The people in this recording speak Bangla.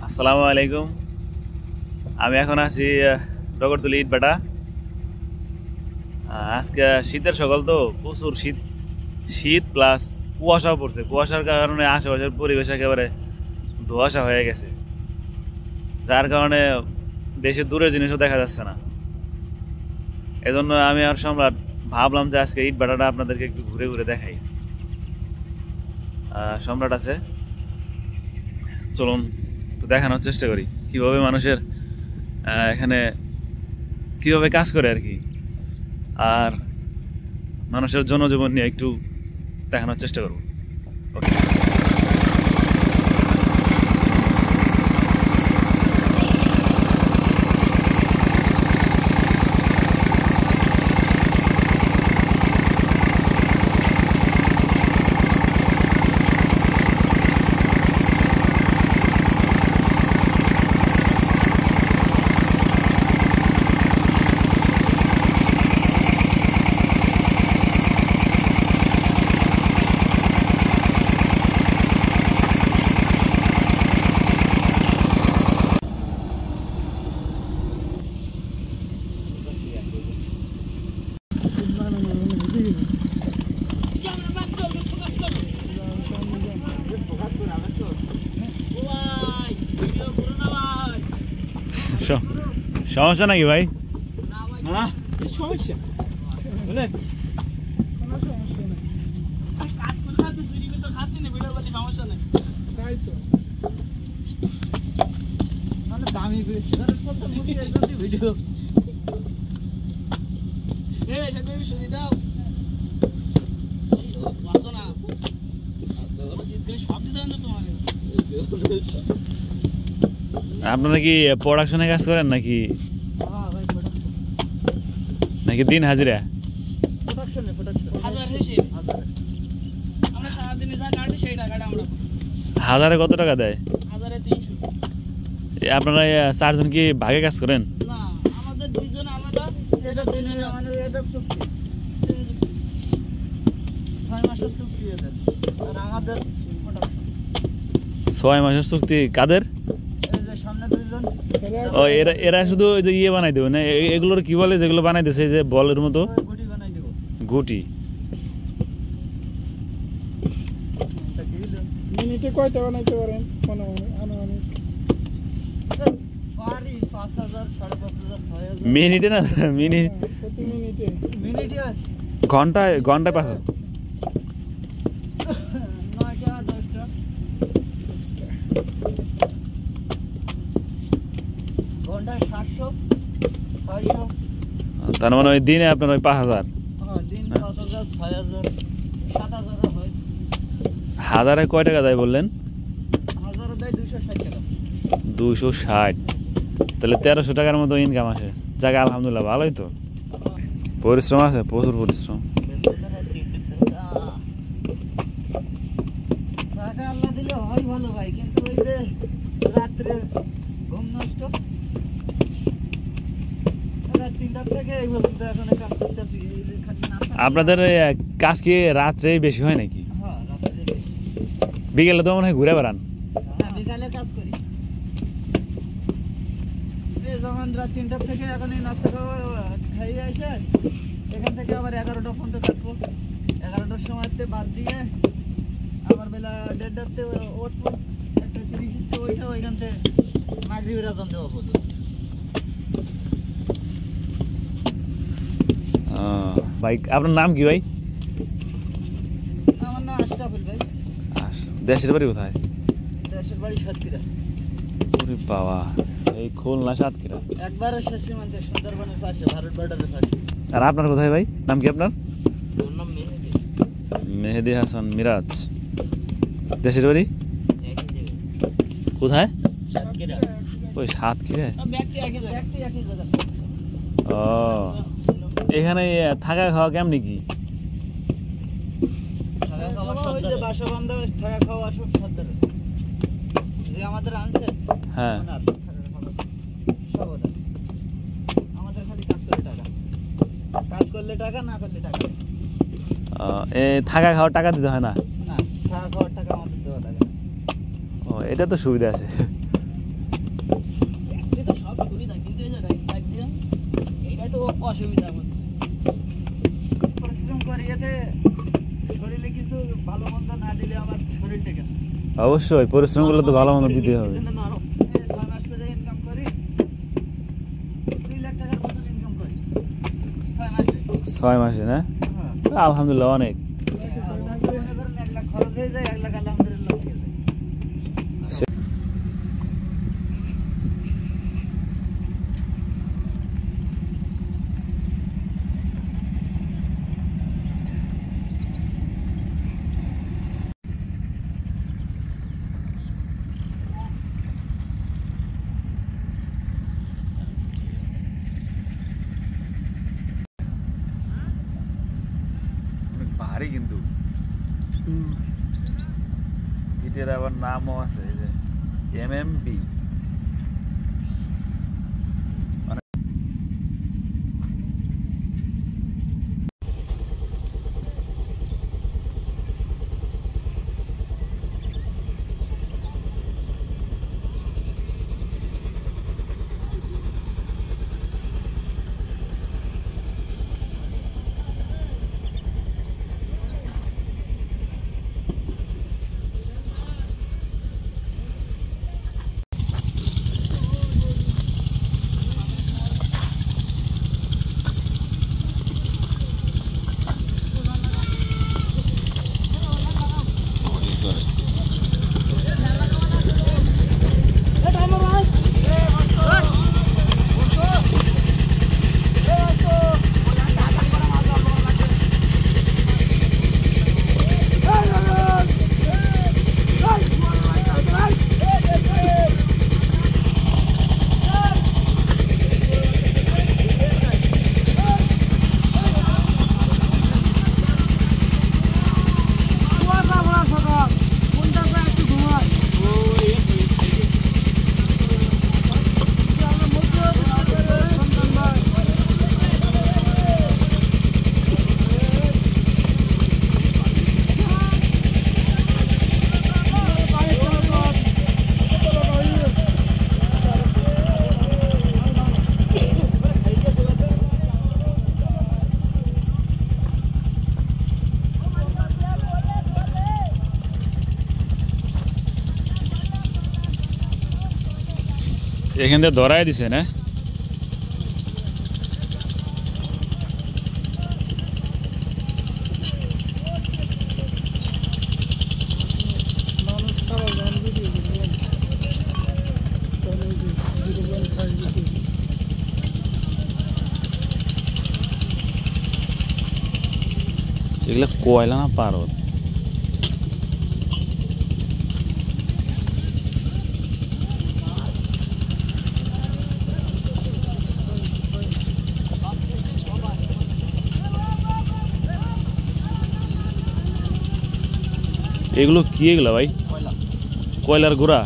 আসসালামু আলাইকুম। আমি এখন আছি ডগরতলি ইটভাটা। আজকে শীতের সকাল তো প্রচুর শীত শীত প্লাস কুয়াশাও পড়ছে। কুয়াশার কারণে আশেপাশের পরিবেশ একেবারে ধোঁয়াশা হয়ে গেছে, যার কারণে বেশি দূরের জিনিসও দেখা যাচ্ছে না। এজন্য আমি আর সম্রাট ভাবলাম যে আজকে ইটভাটাটা আপনাদেরকে একটু ঘুরে ঘুরে দেখাই। সম্রাট আছে, চলুন একটু দেখানোর চেষ্টা করি কিভাবে মানুষের এখানে কিভাবে কাজ করে আর কি, আর মানুষের জনজীবন নিয়ে একটু দেখানোর চেষ্টা করব। ওকে। সমস্যা নাকি ভাই? সমস্যা দামি ভিডিও আপনারা কি প্রোডাকশনে কাজ করেন নাকি নাকি দিন হাজিরা? হাজারে কত টাকা দেয়? আপনারা চারজন কি ভাগে কাজ করেন? ছয় মাসের চুক্তি কাদের? ও এরা শুধু ওই যে ইয়ে বানাই দেবে না, এগুলোর কি বলে যেগুলো বানাই দিছে যে বলের মতো গুটি? মিনিটে কয়টা বানাইতে পারেন? মিনিটে না, মিনিট ঘন্টায় ঘন্টায় 5,000। তার মানে ওই দিনে আপনার ওই 5,000। হাজারে কয় টাকা দেয় বললেন? 260। তাহলে 1300 টাকার মতো ইনকাম আসে। জায়গা আলহামদুলিল্লাহ ভালোই তো। পরিশ্রম আছে, প্রচুর পরিশ্রম। আপনাদের কাজ কি রাত্রে বেশি হয় নাকি? বিকেলে তো মনে হয় ঘুরে বেড়ান। বিকালে কাজ করি, যখন রাত 3টার থেকে এখন এই নাস্তা খাইয়ে আসে এখান থেকে আবার 11টা পর্যন্ত কাটবো। 11টার সময়তে বাদ দিয়ে আবার বেলা 1:30তে উঠবো, 1:30 ওইটা ওইখান থেকে মাগরিবের আজান দেওয়া পর্যন্ত। ভাই আপনার নাম কি ভাই? আমার নাম আশরাফুল ভাই। দেশের বাড়ি কোথায়? দেশের বাড়ি সাতক্ষীরা। ওরে বাবা, এই খুলনা সাতক্ষীরা একবারে শেষ সীমান্তে, সুন্দরবনের পাশে, ভারত বর্ডারের পাশে। আর আপনার কোথায় ভাই? নাম কি আপনার? ওর নাম মেহেদি। মেহেদি হাসান মিরাজ। দেশের বাড়ি কোথায়? সাতক্ষীরা। ওই সাতক্ষীরা। ব্যক্তি একই জায়গা। ও, এখানে থাকা খাওয়া কেমনি কি? থাকা খাওয়া সব যে বাসা বান্ধা, থাকা খাওয়া সব সাথে যে আমাদের আনছে। হ্যাঁ, সব আমাদের খালি কাজ করলে টাকা, কাজ করলে টাকা, না করলে টাকা। থাকা খাওয়ার টাকা দিতে হয় না? না, থাকা খাওয়ার টাকা আমাদের দেওয়া লাগে। ও, এটা তো সুবিধা আছে। একদিকে তো সব সুবিধা কিন্তু এই যে রাইট দিয়ে এইটাই তো অসুবিধা আমাদের। পরিশ্রম করি এতে শরীরে কিছু ভালো মন্দ না দিলে আবার শরীর টেকে না। অবশ্যই পরিশ্রম করলে তো ভালো মন্দ দিতে হবে। এই 6 মাস ধরে ইনকাম করি 2 লাখ টাকার মতো ইনকাম করি 6 মাসে। 6 মাসে না? হ্যাঁ আলহামদুলিল্লাহ অনেক। 1 লাখ খরচ হয়ে যায়, 1 লাখ আলহামদুলিল্লাহ হয়ে যায়। অনেক ভারী কিন্তু এটার আবার নামও আছে, এই যে MMB। এখান থেকে ধরাই দিছে না? এগুলা কয়লা না পারদ? এগুলো কি এগুলা ভাই? কয়লার গুঁড়া?